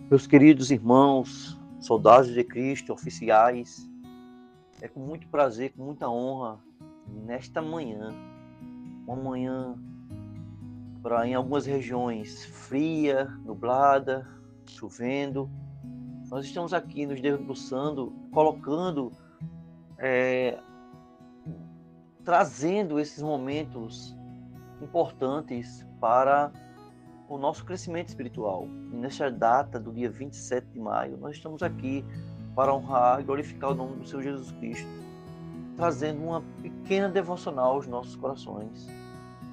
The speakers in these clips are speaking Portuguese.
Meus queridos irmãos, soldados de Cristo, oficiais, é com muito prazer, com muita honra, nesta manhã, uma manhã para em algumas regiões fria, nublada, chovendo, nós estamos aqui nos debruçando, colocando, trazendo esses momentos importantes para o nosso crescimento espiritual. E nesta data do dia 27 de maio, nós estamos aqui para honrar e glorificar o nome do Senhor Jesus Cristo, trazendo uma pequena devocional aos nossos corações.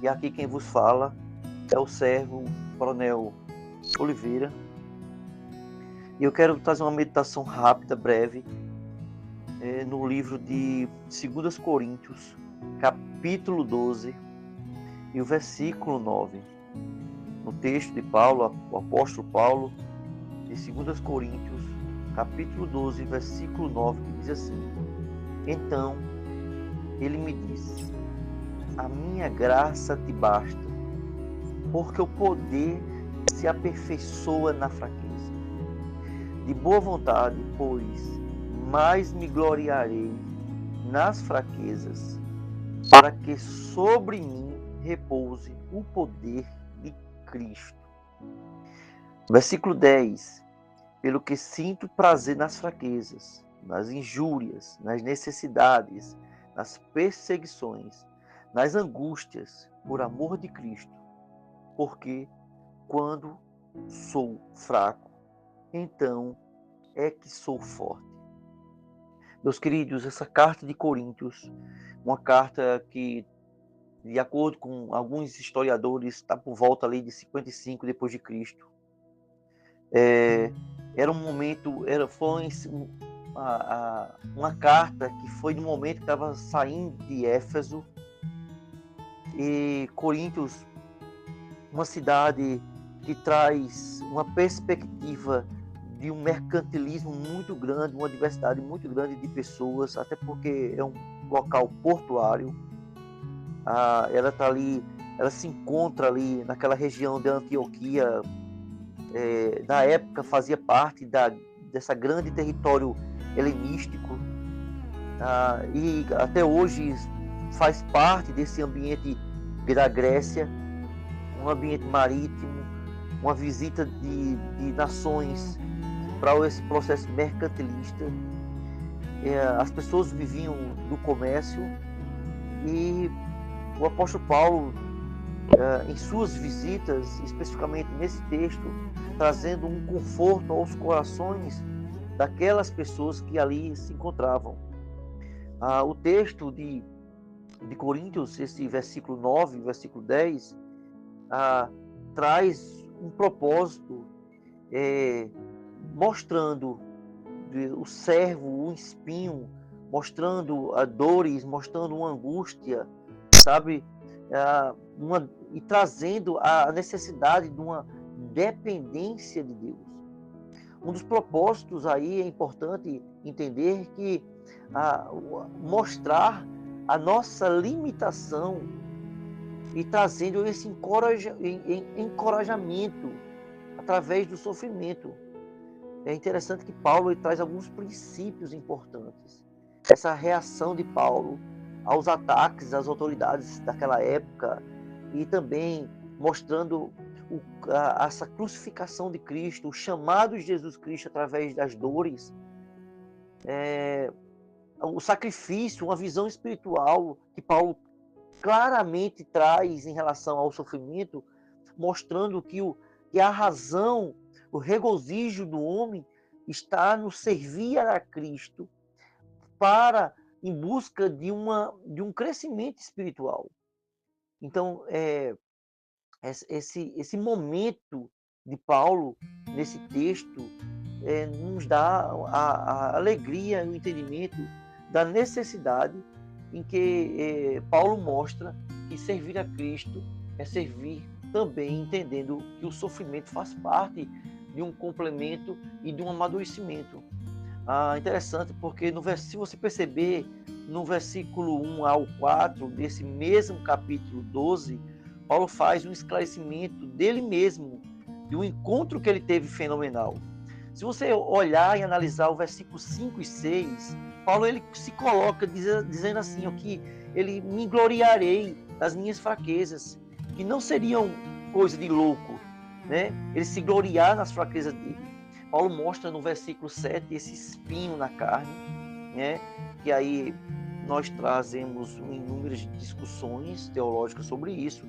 E aqui quem vos fala é o servo Coronel Oliveira. E eu quero trazer uma meditação rápida, breve, no livro de 2 Coríntios, capítulo 12, e o versículo 9. No texto de Paulo, o apóstolo Paulo, de 2 Coríntios, capítulo 12, versículo 9, que diz assim: Então, ele me disse: a minha graça te basta, porque o poder se aperfeiçoa na fraqueza. De boa vontade, pois, mais me gloriarei nas fraquezas, para que sobre mim repouse o poder de Cristo. Versículo 10. Pelo que sinto prazer nas fraquezas, nas injúrias, nas necessidades, nas perseguições, nas angústias, por amor de Cristo. Porque quando sou fraco, então é que sou forte. Meus queridos, essa carta de Coríntios, uma carta que, de acordo com alguns historiadores, está por volta ali de 55 depois de Cristo. Era um momento, foi uma carta que foi no momento que estava saindo de Éfeso, e Coríntios, uma cidade que traz uma perspectiva de um mercantilismo muito grande, uma diversidade muito grande de pessoas, até porque é um local portuário. Ela está ali, ela se encontra ali naquela região de Antioquia. Na época fazia parte dessa grande território helenístico, e até hoje faz parte desse ambiente da Grécia, um ambiente marítimo, uma visita de nações para esse processo mercantilista. As pessoas viviam do comércio, e o apóstolo Paulo, em suas visitas, especificamente nesse texto, trazendo um conforto aos corações daquelas pessoas que ali se encontravam. O texto de Coríntios, esse versículo 9, versículo 10, traz um propósito, mostrando o servo, o espinho, mostrando dores, mostrando uma angústia, sabe? E trazendo a necessidade de uma dependência de Deus. Um dos propósitos aí é importante entender que mostrar a nossa limitação e trazendo esse encorajamento através do sofrimento. É interessante que Paulo traz alguns princípios importantes. Essa reação de Paulo aos ataques das autoridades daquela época, e também mostrando essa crucificação de Cristo, o chamado de Jesus Cristo através das dores, o sacrifício, uma visão espiritual que Paulo claramente traz em relação ao sofrimento, mostrando que a razão, o regozijo do homem está no servir a Cristo em busca de um crescimento espiritual. Então, esse momento de Paulo nesse texto nos dá a alegria e o entendimento da necessidade em que Paulo mostra que servir a Cristo é servir também entendendo que o sofrimento faz parte de um complemento e de um amadurecimento. Interessante porque, se você perceber, no versículo 1 ao 4 desse mesmo capítulo 12, Paulo faz um esclarecimento dele mesmo, de um encontro que ele teve fenomenal. Se você olhar e analisar o versículo 5 e 6, Paulo ele se coloca dizendo assim, ó, que ele me gloriarei das minhas fraquezas, que não seriam coisa de louco, né? Ele se gloriar nas fraquezas dele. Paulo mostra no versículo 7 esse espinho na carne, né? Que aí nós trazemos inúmeras discussões teológicas sobre isso,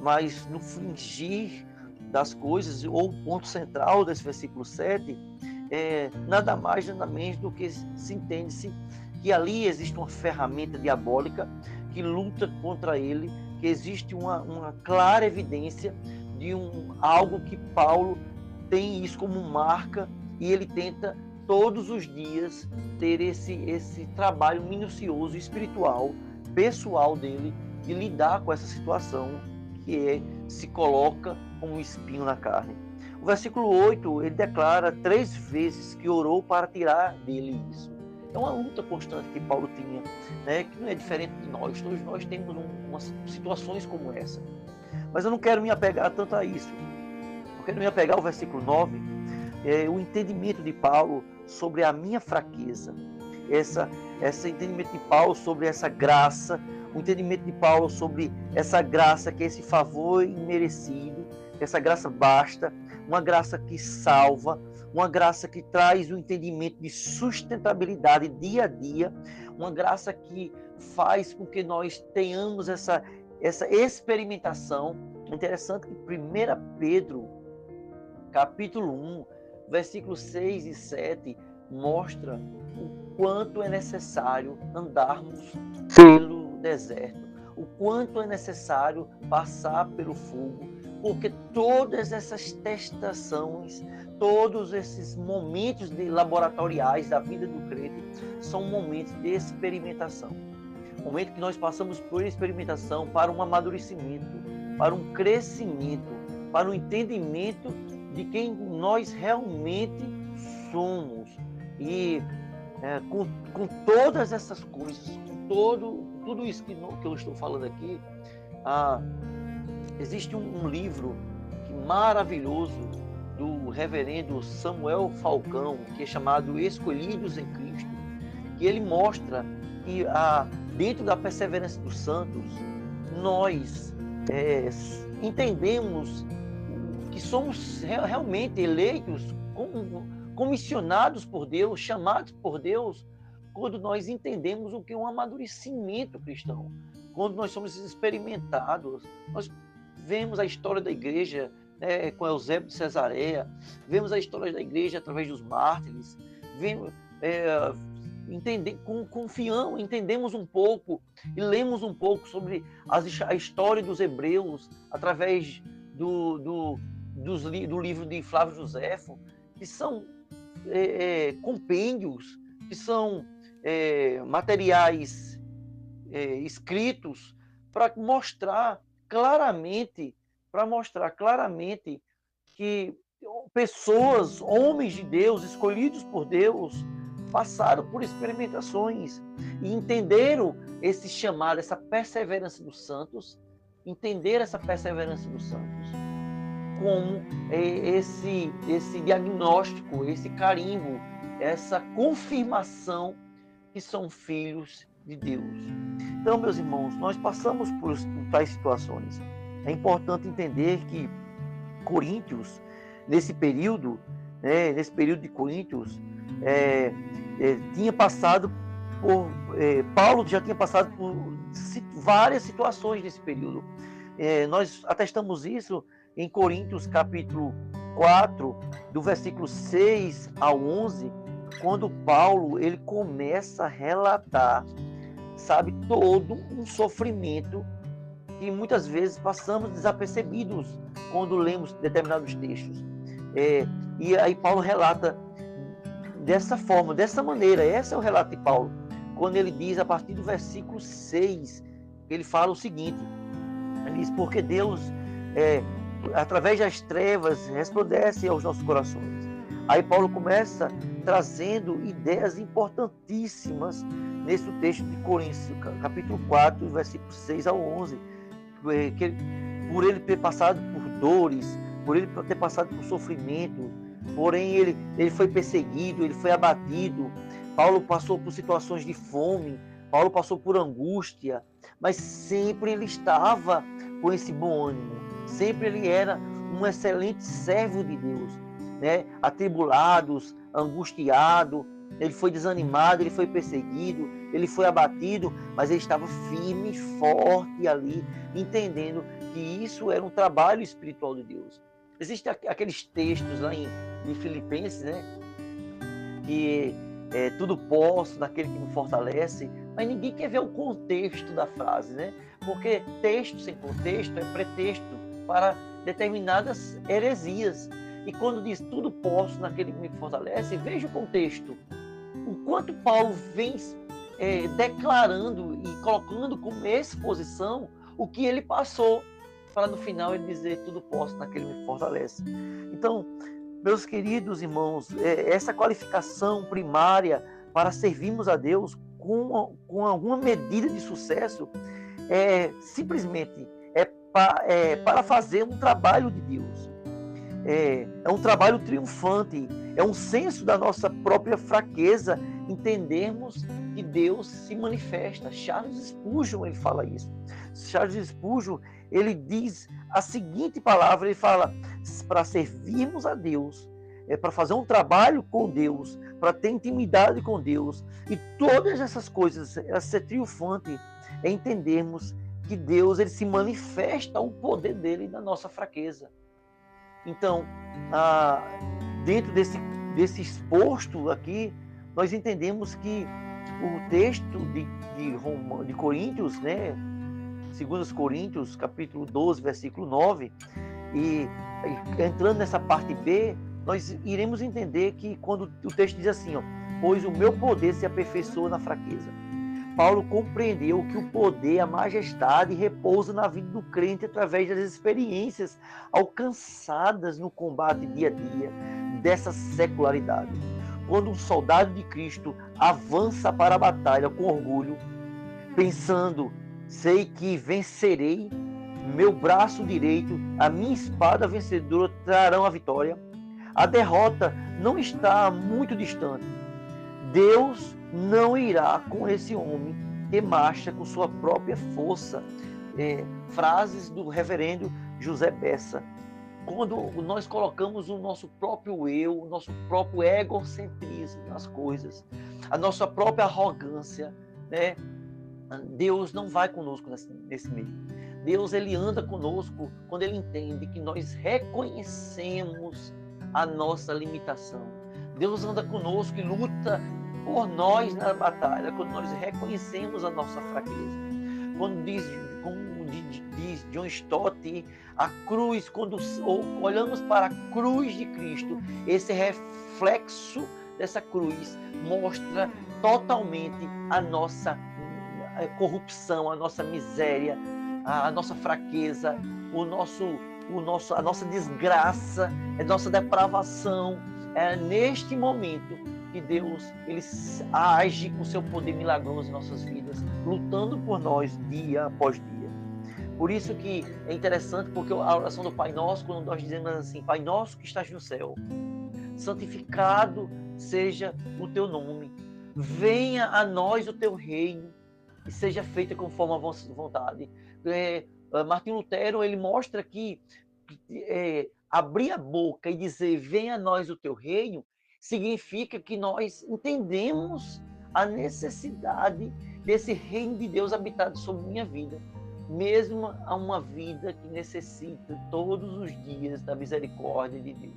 mas no fingir das coisas, ou o ponto central desse versículo 7, é nada mais, nada menos do que se entende-se que ali existe uma ferramenta diabólica que luta contra ele, que existe uma clara evidência de algo que Paulo tem isso como marca, e ele tenta todos os dias ter esse trabalho minucioso, espiritual, pessoal dele, de lidar com essa situação que se coloca como um espinho na carne. O versículo 8, ele declara 3 vezes que orou para tirar dele isso. É uma luta constante que Paulo tinha, né, que não é diferente de nós. Todos nós temos umas situações como essa. Mas eu não quero me apegar tanto a isso. Eu quero me apegar ao versículo 9, o entendimento de Paulo sobre a minha fraqueza. Esse entendimento de Paulo sobre essa graça, o entendimento de Paulo sobre essa graça, que é esse favor imerecido, essa graça basta, uma graça que salva, uma graça que traz o entendimento de sustentabilidade dia a dia, uma graça que faz com que nós tenhamos essa experimentação. Interessante que 1 Pedro, capítulo 1, versículos 6 e 7, mostra o quanto é necessário andarmos pelo deserto, o quanto é necessário passar pelo fogo, porque todas essas testações, todos esses momentos laboratoriais da vida do crente são momentos de experimentação. Momento que nós passamos por experimentação para um amadurecimento, para um crescimento, para um entendimento de quem nós realmente somos. E com todas essas coisas, com tudo isso que eu estou falando aqui, existe um livro maravilhoso do reverendo Samuel Falcão, que é chamado Escolhidos em Cristo, que ele mostra que dentro da perseverança dos santos, nós entendemos que somos realmente eleitos, comissionados por Deus, chamados por Deus, quando nós entendemos o que é um amadurecimento cristão, quando nós somos experimentados. Nós vemos a história da igreja, né, com Eusébio de Cesareia, vemos a história da igreja através dos mártires, entendemos um pouco e lemos um pouco sobre a história dos hebreus através do livro de Flávio Joséfo, que são compêndios, que são materiais escritos para mostrar claramente que pessoas, homens de Deus, escolhidos por Deus, passaram por experimentações e entenderam esse chamado, essa perseverança dos santos, como esse diagnóstico, esse carimbo, essa confirmação que são filhos de Deus. Então, meus irmãos, nós passamos por tais situações. É importante entender que Coríntios, nesse período de Coríntios, tinha passado por... Paulo já tinha passado por várias situações nesse período. Nós atestamos isso em Coríntios, capítulo 4, do versículo 6 ao 11, quando Paulo ele começa a relatar, todo um sofrimento que muitas vezes passamos desapercebidos quando lemos determinados textos. E aí Paulo relata dessa forma, dessa maneira. Esse é o relato de Paulo, quando ele diz, a partir do versículo 6, ele fala o seguinte, ele diz: porque Deus, através das trevas, resplandece aos nossos corações. Aí Paulo começa trazendo ideias importantíssimas nesse texto de Coríntios, capítulo 4, versículos 6 ao 11, que por ele ter passado por dores, por ele ter passado por sofrimento, porém ele foi perseguido, ele foi abatido. Paulo passou por situações de fome, Paulo passou por angústia, mas sempre ele estava com esse bom ânimo, sempre ele era um excelente servo de Deus, né? Atribulados, angustiado, ele foi desanimado, ele foi perseguido, ele foi abatido, mas ele estava firme e forte ali, entendendo que isso era um trabalho espiritual de Deus. Existem aqueles textos lá em Filipenses, né? Que tudo posso naquele que me fortalece, mas ninguém quer ver o contexto da frase, né? Porque texto sem contexto é pretexto para determinadas heresias. E quando diz tudo posso naquele que me fortalece, veja o contexto. O quanto Paulo vem declarando e colocando como exposição o que ele passou, para no final ele dizer tudo posso naquele que me fortalece. Então, meus queridos irmãos, essa qualificação primária para servirmos a Deus com alguma medida de sucesso simplesmente para fazer um trabalho de Deus. É um trabalho triunfante, é um senso da nossa própria fraqueza, entendermos que Deus se manifesta. Charles Spurgeon, ele fala isso. Charles Spurgeon, ele diz a seguinte palavra, ele fala, para servirmos a Deus, para fazer um trabalho com Deus, para ter intimidade com Deus, e todas essas coisas, ser triunfante, é entendermos que Deus, ele se manifesta o poder dele na nossa fraqueza. Então, dentro desse exposto aqui, nós entendemos que o texto de Coríntios, né, 2 Coríntios, capítulo 12, versículo 9, e entrando nessa parte B, nós iremos entender que quando o texto diz assim, pois o meu poder se aperfeiçoa na fraqueza. Paulo compreendeu que o poder, a majestade repousa na vida do crente através das experiências alcançadas no combate dia a dia dessa secularidade. Quando um soldado de Cristo avança para a batalha com orgulho, pensando, sei que vencerei, meu braço direito, a minha espada vencedora trarão a vitória, a derrota não está muito distante. Deus não irá com esse homem que marcha com sua própria força. Frases do reverendo José Bessa. Quando nós colocamos o nosso próprio eu, o nosso próprio egocentrismo nas coisas, a nossa própria arrogância, né? Deus não vai conosco nesse meio. Deus, ele anda conosco quando ele entende que nós reconhecemos a nossa limitação. Deus anda conosco e luta por nós na batalha, quando nós reconhecemos a nossa fraqueza. Quando diz John Stott, a cruz, quando olhamos para a cruz de Cristo, esse reflexo dessa cruz mostra totalmente a nossa corrupção, a nossa miséria, a nossa fraqueza, a nossa desgraça, a nossa depravação. É neste momento que Deus, ele age com seu poder milagroso em nossas vidas, lutando por nós dia após dia. Por isso que é interessante, porque a oração do Pai Nosso, quando nós dizemos assim, Pai Nosso que estás no céu, santificado seja o teu nome, venha a nós o teu reino e seja feita conforme a vossa vontade. Martinho Lutero, ele mostra que abrir a boca e dizer venha a nós o teu reino significa que nós entendemos a necessidade desse reino de Deus habitado sobre minha vida, mesmo a uma vida que necessita todos os dias da misericórdia de Deus,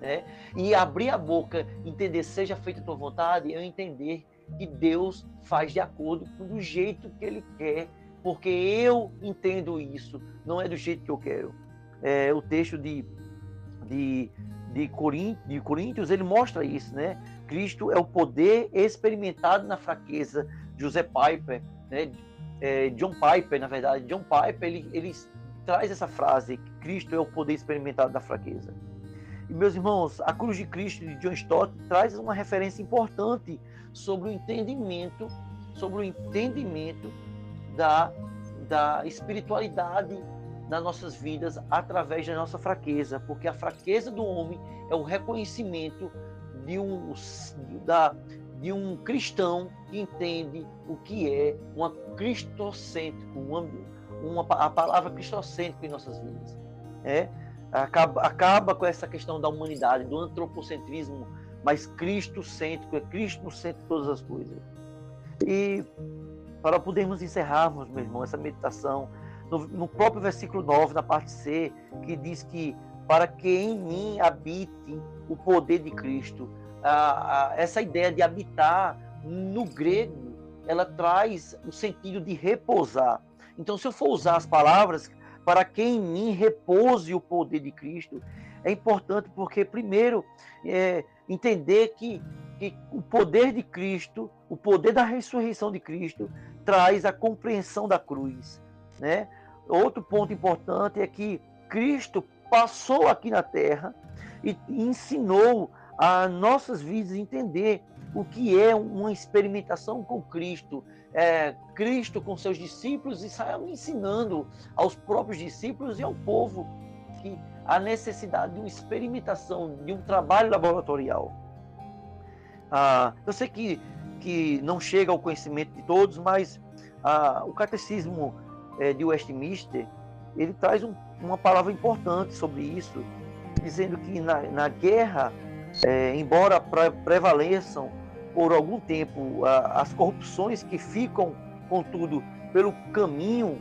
né? E abrir a boca, entender seja feita a tua vontade, eu entender que Deus faz de acordo com o jeito que Ele quer, porque eu entendo isso, não é do jeito que eu quero. O texto de Coríntios, ele mostra isso, né? Cristo é o poder experimentado na fraqueza. José Piper, né? John Piper, na verdade, John Piper, ele traz essa frase, que Cristo é o poder experimentado na fraqueza. E, meus irmãos, a cruz de Cristo de John Stott traz uma referência importante sobre o entendimento da espiritualidade nas nossas vidas através da nossa fraqueza, porque a fraqueza do homem é o reconhecimento de um cristão que entende o que é uma cristocêntrico, a palavra cristocêntrico em nossas vidas. Acaba com essa questão da humanidade, do antropocentrismo, mas cristocêntrico, é Cristo no centro de todas as coisas. E para podermos encerrarmos, meu irmão, essa meditação, no próprio versículo 9, na parte C, que diz que para que em mim habite o poder de Cristo. Essa ideia de habitar, no grego, ela traz o sentido de repousar. Então, se eu for usar as palavras, para que em mim repouse o poder de Cristo, é importante porque, primeiro, entender que o poder de Cristo, o poder da ressurreição de Cristo, traz a compreensão da cruz, né? Outro ponto importante é que Cristo passou aqui na Terra e ensinou a nossas vidas a entender o que é uma experimentação com Cristo. Cristo com seus discípulos e saiu ensinando aos próprios discípulos e ao povo que a necessidade de uma experimentação, de um trabalho laboratorial. Eu sei que não chega ao conhecimento de todos, mas o catecismo de Westminster, ele traz uma palavra importante sobre isso, dizendo que na guerra, embora prevaleçam por algum tempo as corrupções que ficam, contudo, pelo caminho,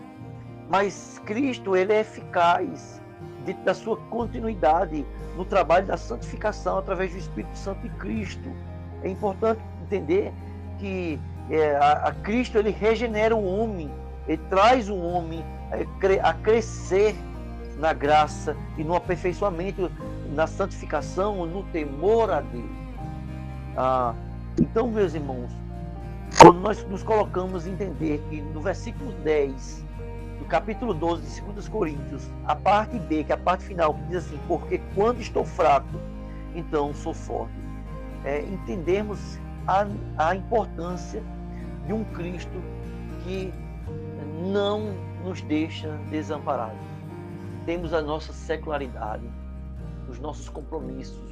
mas Cristo, ele é eficaz dentro da sua continuidade no trabalho da santificação através do Espírito Santo de Cristo. É importante entender que a Cristo, ele regenera o homem, ele traz o homem a crescer na graça e no aperfeiçoamento, na santificação, no temor a Deus. Então, meus irmãos, quando nós nos colocamos em entender que no versículo 10 do capítulo 12 de 2 Coríntios, a parte B, que é a parte final, que diz assim: porque quando estou fraco, então sou forte. Entendermos a importância de um Cristo que não nos deixa desamparados. Temos a nossa secularidade, os nossos compromissos,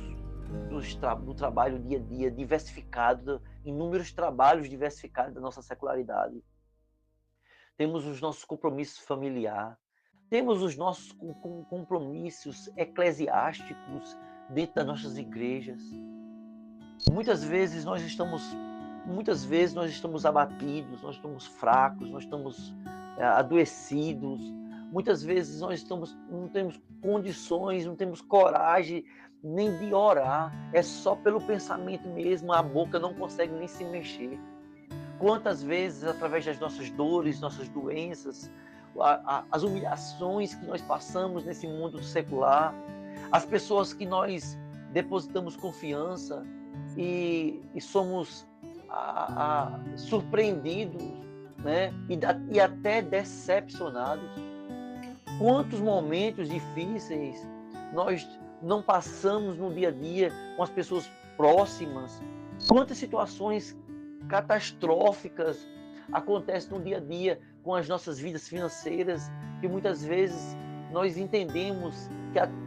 no trabalho dia a dia, diversificado, inúmeros trabalhos diversificados da nossa secularidade. Temos os nossos compromissos familiares, temos os nossos compromissos eclesiásticos dentro das nossas igrejas. Muitas vezes nós estamos abatidos, nós estamos fracos, nós estamos adoecidos. Muitas vezes nós não temos condições, não temos coragem nem de orar. É só pelo pensamento mesmo, a boca não consegue nem se mexer. Quantas vezes, através das nossas dores, nossas doenças, as humilhações que nós passamos nesse mundo secular, as pessoas que nós depositamos confiança e somos surpreendidos, né? E até decepcionados. Quantos momentos difíceis nós não passamos no dia a dia com as pessoas próximas? Quantas situações catastróficas acontecem no dia a dia com as nossas vidas financeiras, que muitas vezes nós entendemos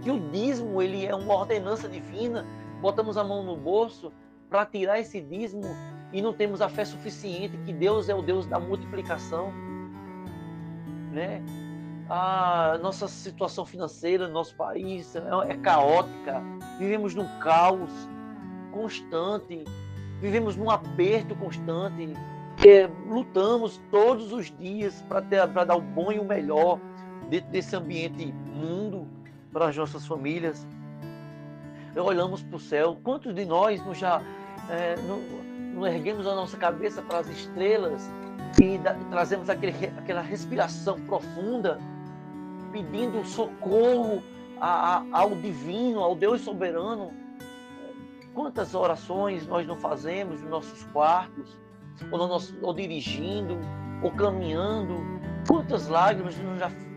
que o dízimo, ele é uma ordenança divina, botamos a mão no bolso para tirar esse dízimo e não temos a fé suficiente que Deus é o Deus da multiplicação, né? A nossa situação financeira no nosso país é caótica, vivemos num caos constante, vivemos num aperto constante, lutamos todos os dias para dar o bom e o melhor dentro desse ambiente mundo para as nossas famílias. Olhamos para o céu, quantos de nós não erguemos a nossa cabeça para as estrelas e trazemos aquela respiração profunda, pedindo socorro ao divino, ao Deus soberano? Quantas orações nós não fazemos nos nossos quartos, ou dirigindo, ou caminhando? Quantas lágrimas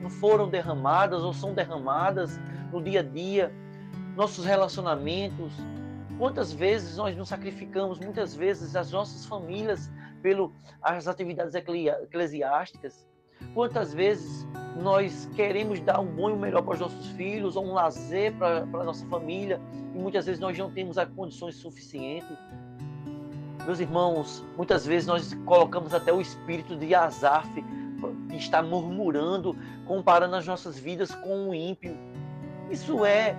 não foram derramadas ou são derramadas no dia a dia? Nossos relacionamentos, quantas vezes nós nos sacrificamos, muitas vezes as nossas famílias, pelas atividades eclesiásticas? quantas vezes nós queremos dar um bom e o melhor para os nossos filhos, ou um lazer para a nossa família, e muitas vezes nós não temos as condições suficientes. Meus irmãos, muitas vezes nós colocamos até o espírito de Asaf, que está murmurando, comparando as nossas vidas com o ímpio. Isso é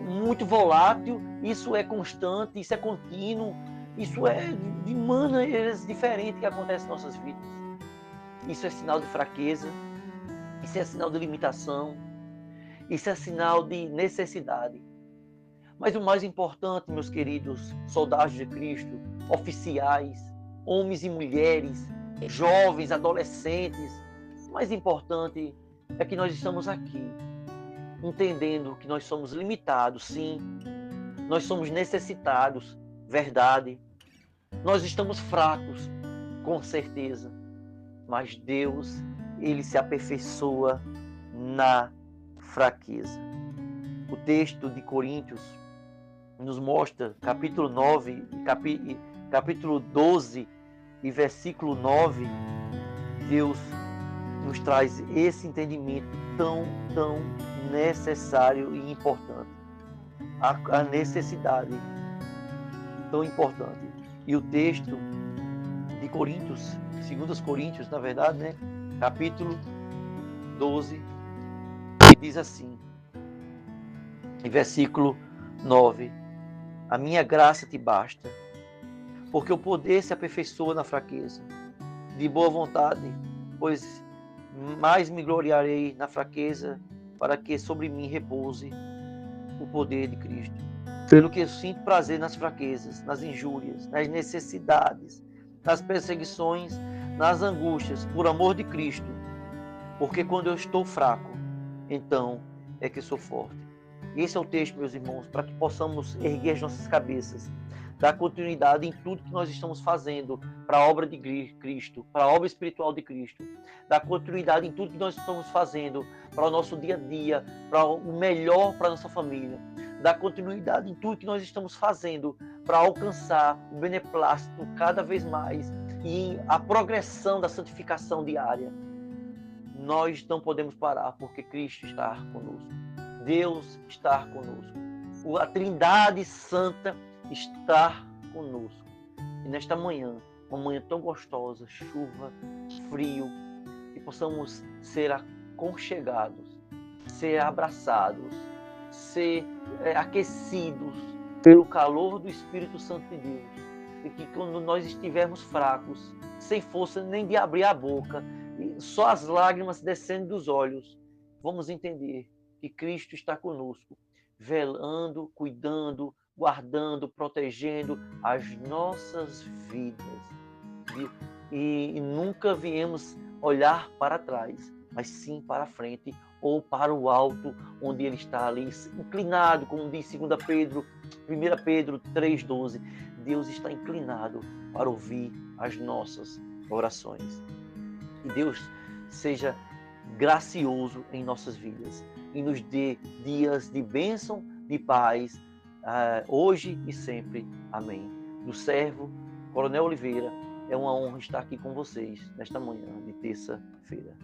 muito volátil, isso é constante, isso é contínuo, isso é de maneiras diferentes que acontece em nossas vidas. Isso é sinal de fraqueza, isso é sinal de limitação, isso é sinal de necessidade. Mas o mais importante, meus queridos soldados de Cristo, oficiais, homens e mulheres, jovens, adolescentes, o mais importante é que nós estamos aqui, entendendo que nós somos limitados, sim, nós somos necessitados, verdade, nós estamos fracos, com certeza, mas Deus, Ele se aperfeiçoa na fraqueza. O texto de Coríntios nos mostra, capítulo 9, capítulo 12 e versículo 9, Deus nos traz esse entendimento tão necessário e importante. A necessidade tão importante. E o texto de Coríntios, 2 Coríntios, na verdade, né? Capítulo 12, diz assim, em versículo 9, a minha graça te basta, porque o poder se aperfeiçoa na fraqueza. De boa vontade, pois mais me gloriarei na fraqueza, para que sobre mim repouse o poder de Cristo. Pelo que eu sinto prazer nas fraquezas, nas injúrias, nas necessidades, nas perseguições, nas angústias, por amor de Cristo. Porque quando eu estou fraco, então é que sou forte. Esse é o texto, meus irmãos, para que possamos erguer as nossas cabeças, dar continuidade em tudo que nós estamos fazendo para a obra de Cristo, para a obra espiritual de Cristo, dar continuidade em tudo que nós estamos fazendo para o nosso dia a dia, para o melhor para a nossa família, dar continuidade em tudo que nós estamos fazendo para alcançar o beneplácito cada vez mais e a progressão da santificação diária. Nós não podemos parar, porque Cristo está conosco. Deus está conosco. A Trindade Santa está conosco. E nesta manhã, uma manhã tão gostosa, chuva, frio, que possamos ser aconchegados, ser abraçados, ser aquecidos pelo calor do Espírito Santo de Deus. E que quando nós estivermos fracos, sem força nem de abrir a boca, só as lágrimas descendo dos olhos, vamos entender que Cristo está conosco, velando, cuidando, guardando, protegendo as nossas vidas. E nunca viemos olhar para trás, mas sim para a frente ou para o alto, onde Ele está ali, inclinado, como diz 1 Pedro 3,12. Deus está inclinado para ouvir as nossas orações. Que Deus seja gracioso em nossas vidas e nos dê dias de bênção, de paz, hoje e sempre. Amém. Do servo Coronel Oliveira, é uma honra estar aqui com vocês nesta manhã de terça-feira.